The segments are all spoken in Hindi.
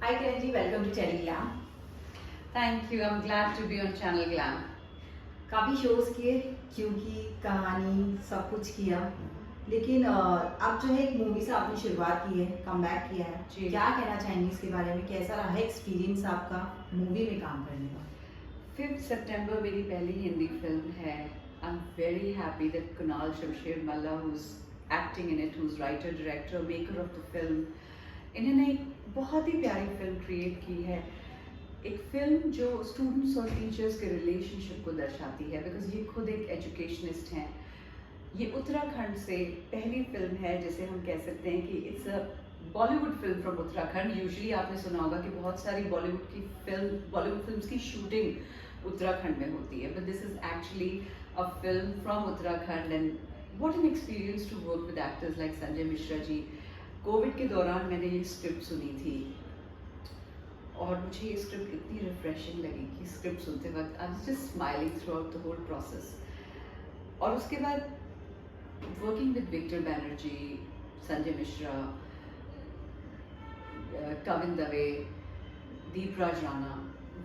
Hi Kiranji, welcome to Cherry Glam. Thank you. I'm glad to be on Channel Glam. काफ़ी शोज़ किए, क्योंकि कहानी सब कुछ किया, लेकिन अब जो है एक मूवी से आपने शुरुआत की है, कमबैक किया है। जी। क्या कहना चाहेंगे इसके बारे में? कैसा रहा एक्सपीरियंस आपका मूवी में काम करने का? 5 सितंबर मेरी पहली हिंदी फिल्म है. I'm very happy that Kunal Shamsher Malla, who's acting in it, who's writer, director, maker of the film, इन्होंने एक बहुत ही प्यारी फिल्म क्रिएट की है. एक फिल्म जो स्टूडेंट्स और टीचर्स के रिलेशनशिप को दर्शाती है, बिकॉज ये खुद एक एजुकेशनिस्ट हैं. ये उत्तराखंड से पहली फिल्म है जिसे हम कह सकते हैं कि it's a Bollywood film from Uttarakhand. Usually आपने सुना होगा कि बहुत सारी बॉलीवुड फिल्म्स की शूटिंग उत्तराखंड में होती है, but this is actually a film from Uttarakhand. And what an experience to work with actors like Sanjay Mishra ji. Covid के दौरान मैंने ये स्क्रिप्ट सुनी थी और मुझे ये स्क्रिप्ट इतनी रिफ्रेशिंग लगी कि स्क्रिप्ट सुनते वक्त I was just smiling throughout the whole process. और उसके बाद working with Victor Banerjee, Sanjay Mishra, Kavin Dave, Deep Raj Rana,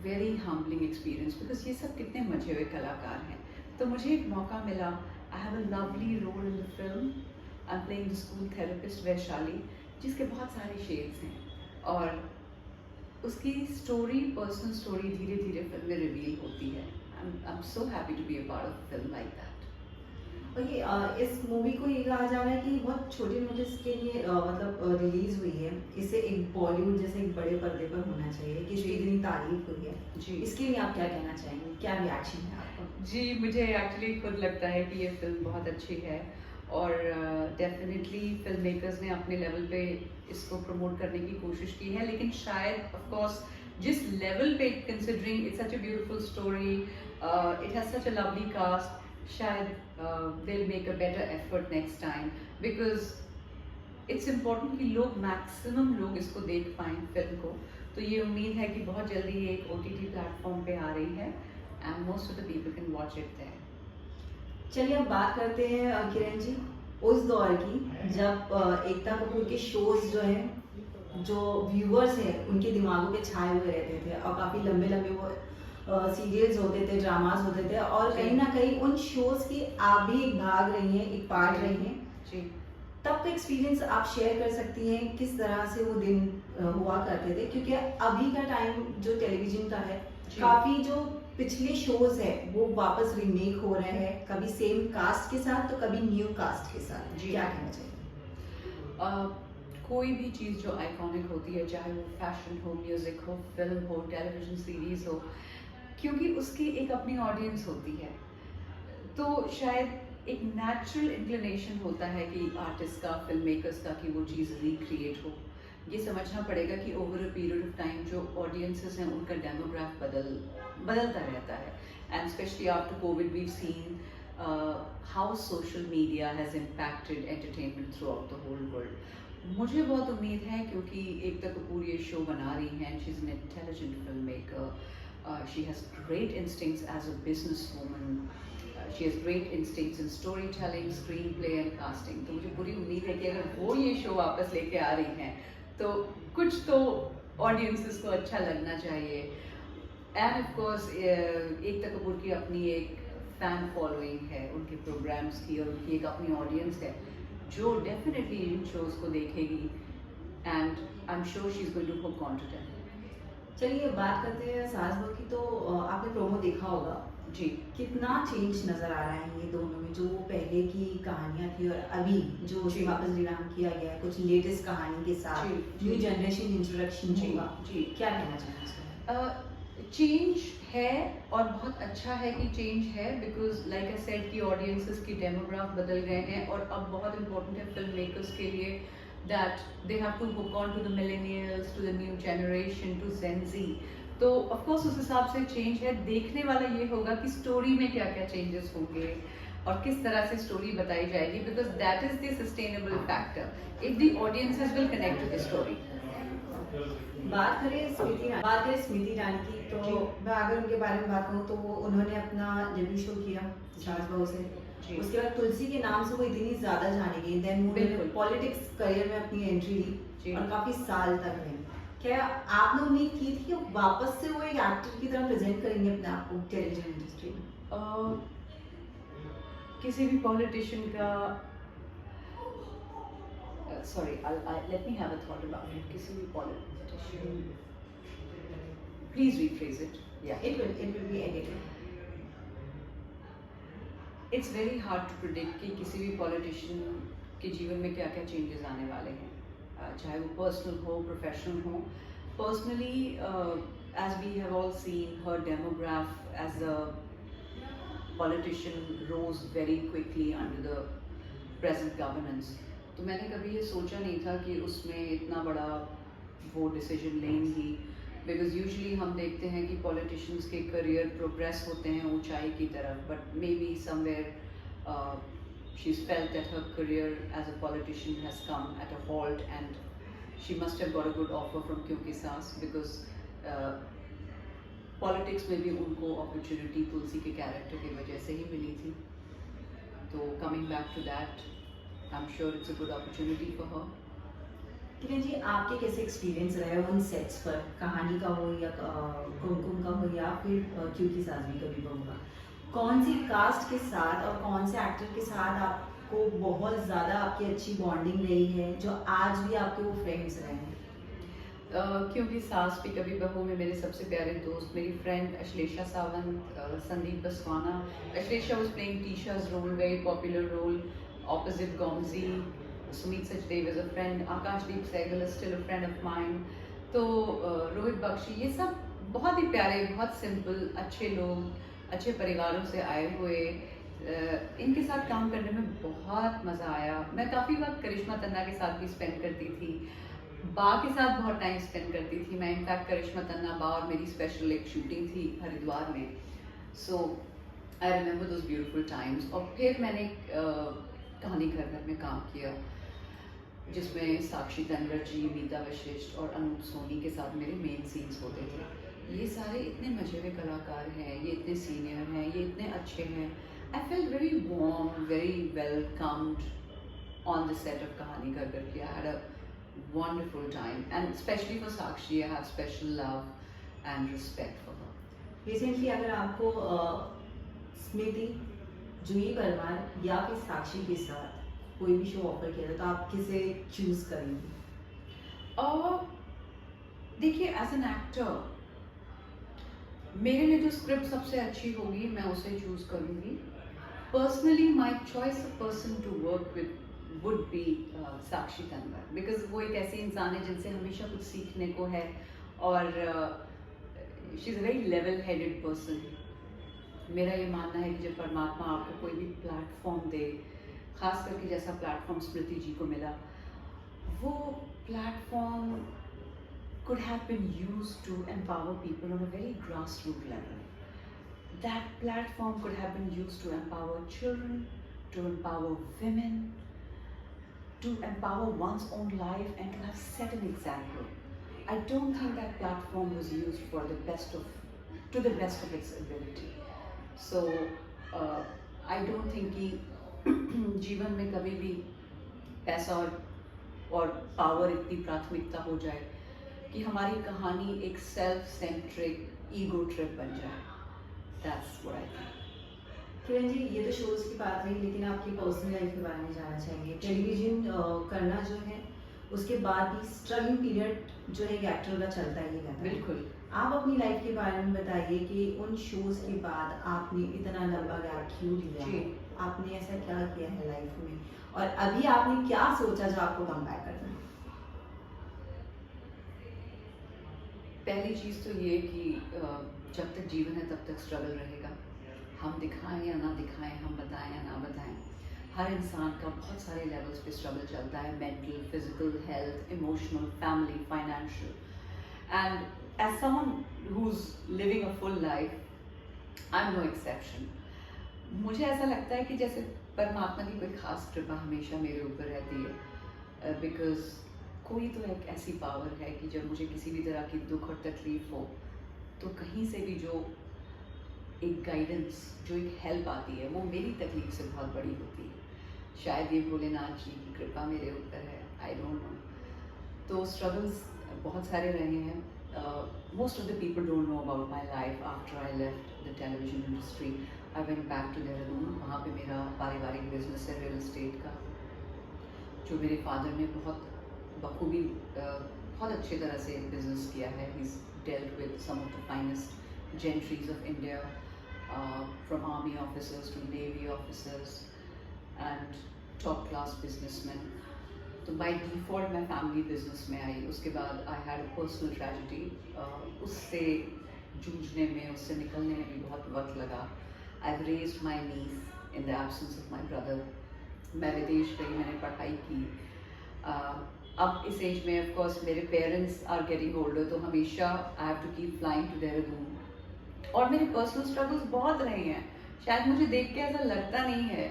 very humbling experience, because ये सब कितने मजे हुए कलाकार हैं. तो मुझे एक मौका मिला. I have a lovely role in the film. I am playing the school therapist Vaishali, जिसके बहुत सारे शेड्स हैं, और उसकी स्टोरी, पर्सनल स्टोरी धीरे धीरे फिल्म में रिवील होती है. I am so happy to be a part of film like that. और ये इस मूवी को ये कहा जा रहा है कि बहुत छोटे नोटिस के लिए मतलब रिलीज हुई है. इसे एक बॉलीवुड जैसे एक बड़े पर्दे पर होना चाहिए, कि इसकी इतनी तारीफ हुई है. जी. इसके लिए आप क्या कहना चाहेंगे? क्या रिएक्शन है आपका? जी, मुझे एक्चुअली खुद लगता है कि ये फिल्म बहुत अच्छी है, और डेफिनेटली फिल्म मेकर्स ने अपने लेवल पे इसको प्रमोट करने की कोशिश की है. लेकिन शायद ऑफ कोर्स जिस लेवल पे, considering it's such a beautiful story, it has such a lovely cast, शायद they'll make a better effort next time, because it's important कि लोग, मैक्सिमम लोग इसको देख पाएं फिल्म को. तो ये उम्मीद है कि बहुत जल्दी ये एक OTT प्लेटफॉर्म पे आ रही है, and most of the people can watch it there. चलिए अब बात करते हैं किरण जी उस दौर की, जब एकता कपूर के शोज जो हैं, जो व्यूअर्स हैं उनके दिमागों पे छाए हुए रहते थे, और काफ़ी लंबे लंबे वो सीरियल्स होते थे, ड्रामाज होते थे, और कहीं ना कहीं उन शोज की आप भी एक भाग रही हैं, एक पार्ट रही हैं. जी. तब का एक्सपीरियंस आप शेयर कर सकती हैं, किस तरह से वो दिन हुआ करते थे? क्योंकि अभी का टाइम जो टेलीविजन का है, काफ़ी जो पिछले शोज है वो वापस रीमेक हो रहे हैं, कभी सेम कास्ट के साथ तो कभी न्यू कास्ट के साथ. जी. क्या कहना चाहिए? कोई भी चीज़ जो आइकॉनिक होती है, चाहे वो फैशन हो, म्यूज़िक हो, फिल्म हो, टेलीविज़न सीरीज़ हो, क्योंकि उसकी एक अपनी ऑडियंस होती है, तो शायद एक नेचुरल इंक्लिनेशन होता है कि आर्टिस्ट का, फिल्म मेकर्स का, कि वो चीज़ रिक्रिएट हो. ये समझना पड़ेगा कि over a period of time जो ऑडियंसेस हैं उनका डेमोग्राफ बदलता रहता है. And specially after Covid we seen how social media has impacted entertainment throughout the whole world. मुझे बहुत उम्मीद है, क्योंकि एकता कपूर ये शो बना रही हैं, she is an intelligent film maker. She has great instincts as a businesswoman. She has great instincts in storytelling, screenplay and casting. तो मुझे पूरी उम्मीद है कि अगर वो ये शो वापस लेके आ रही हैं, तो कुछ तो ऑडियंसेस को अच्छा लगना चाहिए. End of course Ekta Kapoor की अपनी एक फैन फॉलोइंग है, उनके प्रोग्राम्स की, और उनकी एक अपनी ऑडियंस है जो डेफिनेटली इन शोज को देखेगी. And I am sure she is going to hook on to that. चलिए बात करते हैं सास बहू की. तो आपने प्रोमो देखा होगा जी. कितना चेंज नजर आ रहा है ये दोनों में, जो पहले की कहानियां थी और अभी जो जी. वापस रिराम किया गया है कुछ लेटेस्ट कहानी के साथ. जी. न्यू जनरेशन इंट्रोडक्शन जी. होगा. जी. क्या कहना चाहिए? चेंज है, और बहुत अच्छा है कि चेंज है, बिकॉज लाइक आई सेड कि ऑडियंसेस की डेमोग्राफ बदल गए हैं, और अब बहुत इंपॉर्टेंट है फिल्म मेकर्स के लिए that they have to hook on to the millennials, to the new generation, to Gen Z. तो of course उस हिसाब से चेंज है. देखने वाला ये होगा कि स्टोरी में क्या क्या चेंजेस होंगे और किस तरह से स्टोरी बताई जाएगी, because that is the sustainable factor, if the audiences will connect to the story. बात करें स्मृति ईरानी की, तो मैं अगर उनके बारे में बात करूँ तो वो उन्होंने अपना डेब्यू शो किया सास बहू से. उसके बाद तुलसी के नाम से वो इतनी ज्यादा जानी गई. देन उन्होंने पॉलिटिक्स करियर में अपनी एंट्री ली और काफी साल तक रही. क्या आपने उम्मीद की थी कि वापस से वो एक एक्टर की तरह प्रेजेंट करेंगे अपने आप को टेलीविजन इंडस्ट्री में? किसी भी पॉलिटिशियन का sorry, let me have a thought about it. किसी भी politician, please rephrase it. Yeah. It will be edited. It's very hard to predict कि किसी भी politician के जीवन में क्या क्या changes आने वाले हैं, चाहे वो personal हो, professional हो. Personally, as we have all seen, her demograph as a politician rose very quickly under the present governance. तो मैंने कभी ये सोचा नहीं था कि उसमें इतना बड़ा वो डिसीजन लेंगी, बिकॉज यूजुअली हम देखते हैं कि पॉलिटिशियंस के करियर प्रोग्रेस होते हैं ऊंचाई की तरफ, but maybe somewhere she is felt that her career as a politician has come at a halt and she must have got a good offer from Kyunki Saas, because politics में भी उनको अपॉर्चुनिटी तुलसी के कैरेक्टर की वजह से ही मिली थी. तो coming back to that, I'm sure it's a good opportunity for her. Kiran ji, आपके कैसे एक्सपीरियंस रहे उन सेट्स पर, कहानी का हो या कुमकुम का हो या फिर क्योंकि सास भी कभी बहू का? कौन सी कास्ट के साथ और कौन से एक्टर के साथ आपको बहुत ज़्यादा आपकी अच्छी बॉन्डिंग रही है जो आज भी आपके वो फ्रेंड्स रहे हैं? क्योंकि सास भी कभी बहू में मेरे सबसे प्यारे दोस्त, मेरी friend Ashlesha Sawant, Sandeep Baswana. Ashlesha was playing Tisha's role, very popular role. Opposite Gomzi, Sumit Sachdev is a friend, Akashdeep Sehgal is still a friend of mine. तो रोहित बख्शी, ये सब बहुत ही प्यारे, बहुत सिंपल, अच्छे लोग, अच्छे परिवारों से आए हुए. इनके साथ काम करने में बहुत मज़ा आया. मैं काफ़ी वक्त करिश्मा तन्ना के साथ भी स्पेंड करती थी, बा के साथ बहुत टाइम स्पेंड करती थी मैं. इनफैक्ट करिश्मा तन्ना बा और मेरी स्पेशल एक शूटिंग थी हरिद्वार में. So I remember those beautiful times. और फिर मैंने कहानी घर घर में काम किया, जिसमें साक्षी तन्वर जी, मीता वशिष्ठ और अनूप सोनी के साथ मेरे मेन सीन्स होते थे. ये सारे इतने मजे हुए कलाकार हैं, ये इतने सीनियर हैं, ये इतने अच्छे हैं. I felt very warm, very welcomed on the set of कहानी घर घर की. I had a wonderful time and specially for Sakshi I have special love and respect for her. Recently अगर आपको स्मृति, जूही परमार या फिर साक्षी के साथ कोई भी शो ऑफर किया था तो आप किसे चूज करेंगे? देखिए, एज एन एक्टर मेरे लिए जो स्क्रिप्ट सबसे अच्छी होगी मैं उसे चूज करूंगी. Personally my choice of person to work with would be Sakshi Tanwar, because वो एक ऐसी इंसान है जिनसे हमेशा कुछ सीखने को है और she is a very level headed person. मेरा ये मानना है कि जब परमात्मा आपको कोई भी प्लेटफॉर्म दे, खास करके जैसा प्लेटफॉर्म स्मृति जी को मिला, वो platform could have been used to empower people on a very grassroots level. That platform could have been used to empower children, to empower women, to empower one's own life and to have set an example. I don't think that platform was used for the to the best of its ability. So I don't think कि जीवन में कभी भी पैसा और पावर इतनी प्राथमिकता हो जाए कि हमारी कहानी एक सेल्फ सेंट्रिक ईगो ट्रिप बन जाए. That's what I think. Kiran ji, ये तो शोज की बात रही, लेकिन आपकी पर्सनल लाइफ के बारे में जानना चाहेंगे. टेलीविजन करना जो है उसके बाद भी स्ट्रगलिंग पीरियड जो है एक एक्टर का चलता ही रहता है. बिल्कुल. आप अपनी लाइफ के बारे में बताइए कि उन शोज के बाद आपने इतना लंबा गैप क्यों लिया है? आपने ऐसा क्या किया है लाइफ में और अभी आपने क्या सोचा जो आपको कम बैक करना है? पहली चीज़ तो ये कि जब तक जीवन है तब तक स्ट्रगल रहेगा. हम दिखाएं या ना दिखाएं, हम बताएं या ना बताएं, हर इंसान का बहुत सारे लेवल्स पे स्ट्रगल चलता है. Mental, physical health, emotional, family, financial. And as someone who's living a full life, I'm no exception. मुझे ऐसा लगता है कि जैसे परमात्मा की कोई खास कृपा हमेशा मेरे ऊपर रहती है, बिकॉज कोई तो एक ऐसी पावर है कि जब मुझे किसी भी तरह की दुख और तकलीफ हो तो कहीं से भी जो एक गाइडेंस, जो एक हेल्प आती है वो मेरी तकलीफ से बहुत बड़ी होती है. शायद ये भोलेनाथ जी की कृपा मेरे ऊपर है, आई डोंट नो. तो स्ट्रगल्स बहुत सारे रहे हैं. Most of the people don't know about my life after I left the television industry. I went back to Dehradun. वहाँ पे मेरा पारिवारिक बिजनेस है रियल एस्टेट का, जो मेरे फादर ने बहुत बखूबी बहुत अच्छी तरह से बिजनेस किया है. He's dealt with some of the finest gentries of India, from army officers to navy officers and top class businessmen. तो बाई डिफ़ॉल्ट मैं फैमिली बिजनेस में आई. उसके बाद I had a personal tragedy. उससे जूझने में, उससे निकलने में भी बहुत वक्त लगा. I have raised my niece in the absence of my brother. मैं विदेश गई, मैंने पढ़ाई की. अब इस एज में ऑफ कोर्स मेरे पेरेंट्स आर गेटिंग ओल्डर, तो हमेशा I have to keep flying to Dehradun. और मेरे पर्सनल स्ट्रगल्स बहुत रहे हैं. शायद मुझे देख के ऐसा लगता नहीं है,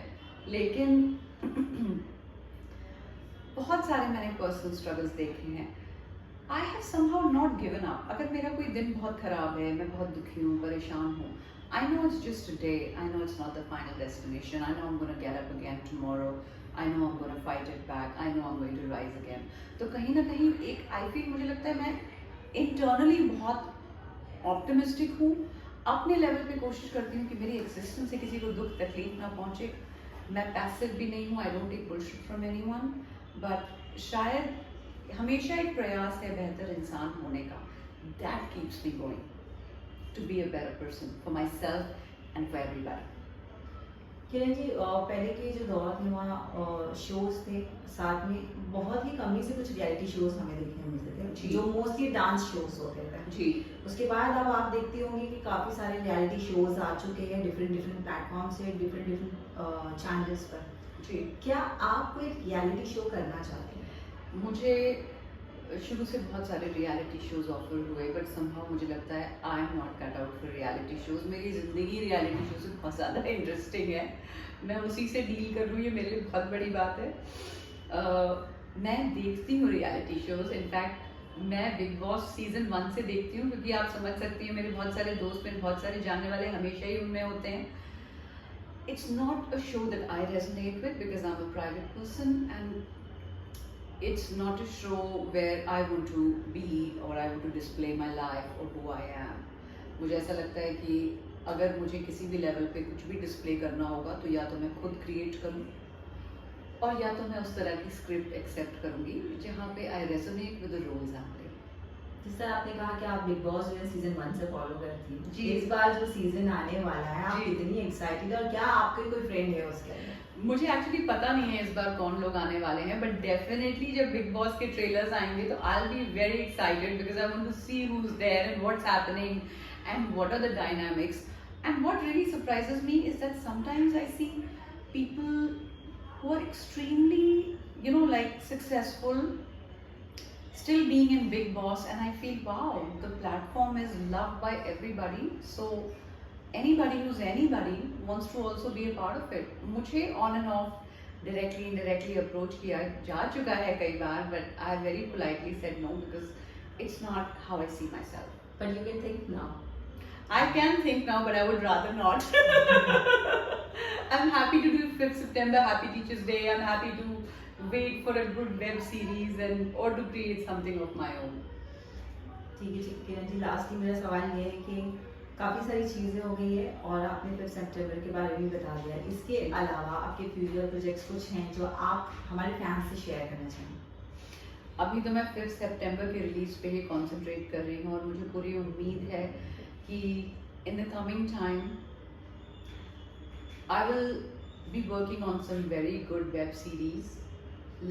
लेकिन बहुत सारे मैंने पर्सनल स्ट्रगल्स देखे हैं. I have somehow not given up. अगर मेरा कोई दिन बहुत ख़राब है, मैं बहुत दुखी हूँ, परेशान हूँ, I know it's just a day. I know it's not the final destination. I know I am gonna get up again tomorrow. I know I am gonna fight it back. I know I am going to rise again. तो कहीं ना कहीं एक आई फील, मुझे लगता है मैं इंटरनली बहुत ऑप्टिमिस्टिक हूँ. अपने लेवल पे कोशिश करती हूँ कि मेरी एग्जिस्टेंस से किसी को दुख तकलीफ ना पहुँचे. मैं पैसिव भी नहीं हूँ. I don't take bullshit from anyone. But शायद हमेशा एक प्रयास है बेहतर इंसान होने का. That keeps me going to be a better person for myself and for everybody. Kiran ji, पहले के जो दौर थे वहाँ शोज थे, साथ में बहुत ही कमी से कुछ रियलिटी शोज हमें देखने मिलते थे, जो मोस्टली डांस शोज होते थे. जी. उसके बाद अब आप देखती होंगी कि काफ़ी सारे रियलिटी शोज आ चुके हैं डिफरेंट प्लेटफॉर्म से, डिफरेंट चैनल्स पर. जी. क्या आप कोई रियलिटी शो करना चाहते हैं? मुझे शुरू से बहुत सारे रियलिटी शोज ऑफर हुए, बट समहाउ मुझे लगता है I am not cut out for reality shows. मेरी ज़िंदगी रियलिटी शो से बहुत ज़्यादा इंटरेस्टिंग है. मैं उसी से डील कर रही हूँ, ये मेरे लिए बहुत बड़ी बात है. मैं देखती हूँ रियलिटी शोज. इनफैक्ट मैं बिग बॉस सीजन 1 से देखती हूँ, क्योंकि आप समझ सकती हैं मेरे बहुत सारे दोस्त, मेरे बहुत सारे जानने वाले हमेशा ही उनमें होते हैं. It's not a show that I resonate with because I'm a private person, and it's not a show where I want to be or I want to display my life or who I am. मुझे ऐसा लगता है कि अगर मुझे किसी भी लेवल पे कुछ भी डिस्प्ले करना होगा, तो या तो मैं खुद क्रिएट करूँ, और या तो मैं उस तरह की स्क्रिप्ट एक्सेप्ट करूँगी जहाँ पे I resonate with the roles I am playing. जिस तरह आपने कहा कि आप बिग बॉस जो है सीजन 1 से फॉलो करती हैं, जी. इस बार जो सीजन आने वाला है, आप जी. कितनी एक्साइटेड, और क्या आपके कोई फ्रेंड है उसके अंदर? मुझे एक्चुअली पता नहीं है इस बार कौन लोग आने वाले हैं, बट डेफिनेटली जब बिग बॉस के ट्रेलर्स आएंगे तो I will be very excited because I want to see who is there and what's happening and what are the dynamics. And what really surprises me is that sometimes I see people who are extremely, like successful, still being in Big Boss, and I feel wow, the platform is loved by everybody, so anybody who's anybody wants to also be a part of it. मुझे on and off directly indirectly approach किया जा चुका है कई बार, but I very politely said no because it's not how I see myself. But you can think now. I can think now, but I would rather not. I'm happy to do 5th September Happy Teachers Day. I'm happy to wait for a good web series or to create something of my own. ठीक है किरण जी, लास्ट मेरा सवाल ये है कि काफ़ी सारी चीज़ें हो गई है और आपने 5 सितंबर के बारे में बता दिया. इसके अलावा आपके फ्यूचर प्रोजेक्ट्स कुछ हैं जो आप हमारे फैंस से शेयर करना चाहें? अभी तो मैं 5th सितंबर के रिलीज पे ही कॉन्सेंट्रेट कर रही हूँ, और मुझे पूरी उम्मीद है कि in the coming time I will be working on some very good web series.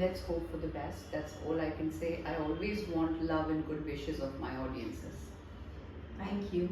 Let's hope for the best. That's all I can say. I always want love and good wishes of my audiences. Thank you.